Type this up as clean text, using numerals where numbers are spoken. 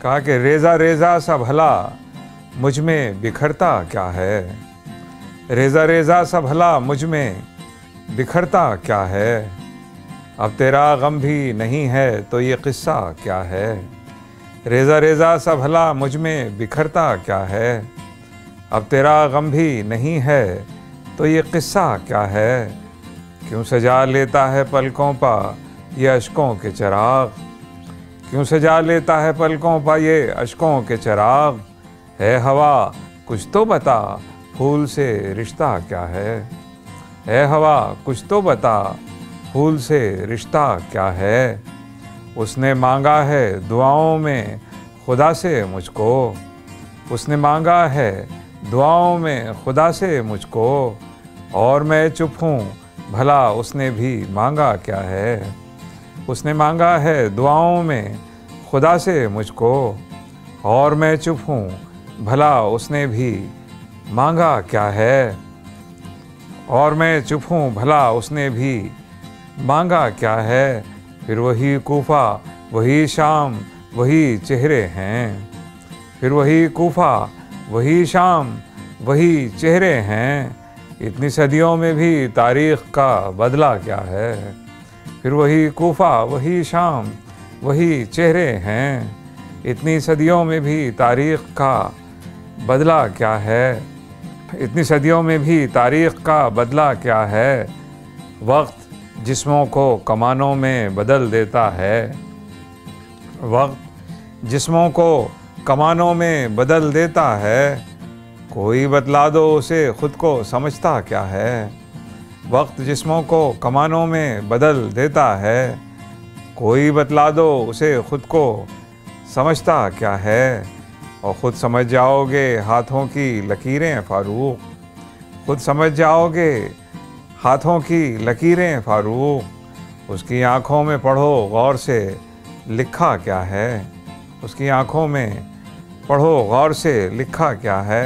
कहा कि Reza Reza सा भला मुझ में बिखरता क्या है, रेज़ा रेज़ा सा भला मुझ में बिखरता क्या है। अब तेरा गम भी नहीं है तो ये किस्सा क्या है, रेज़ा रेज़ा सा भला मुझ में बिखरता क्या है। अब तेरा गम भी नहीं है तो ये किस्सा क्या है। क्यों सजा लेता है पलकों पा ये अश्कों के चिराग, क्यों सजा लेता है पलकों पा ये अश्कों के चिराग। है हवा कुछ तो बता फूल से रिश्ता क्या है हवा कुछ तो बता फूल से रिश्ता क्या है। उसने मांगा है दुआओं में खुदा से मुझको, उसने मांगा है दुआओं में खुदा से मुझको। और मैं चुप हूँ भला उसने भी मांगा क्या है, उसने मांगा है दुआओं में खुदा से मुझको। और मैं चुप हूँ भला उसने भी मांगा क्या है, और मैं चुप हूँ भला उसने भी मांगा क्या है। फिर वही कूफा वही शाम वही चेहरे हैं, फिर वही कूफा वही शाम वही चेहरे हैं। इतनी सदियों में भी तारीख़ का बदला क्या है, फिर वही कूफा वही शाम वही चेहरे हैं। इतनी सदियों में भी तारीख़ का बदला क्या है, इतनी सदियों में भी तारीख़ का बदला क्या है। वक्त जिस्मों को कमानों में बदल देता है, वक्त जिस्मों को कमानों में बदल देता है। कोई बतला दो उसे खुद को समझता क्या है, वक्त जिस्मों को कमानों में बदल देता है। कोई बतला दो उसे खुद को समझता क्या है। और ख़ुद समझ जाओगे हाथों की लकीरें फ़ारूक, खुद समझ जाओगे हाथों की लकीरें फ़ारूक। उसकी आँखों में पढ़ो गौर से लिखा क्या है, उसकी आँखों में पढ़ो गौर से लिखा क्या है।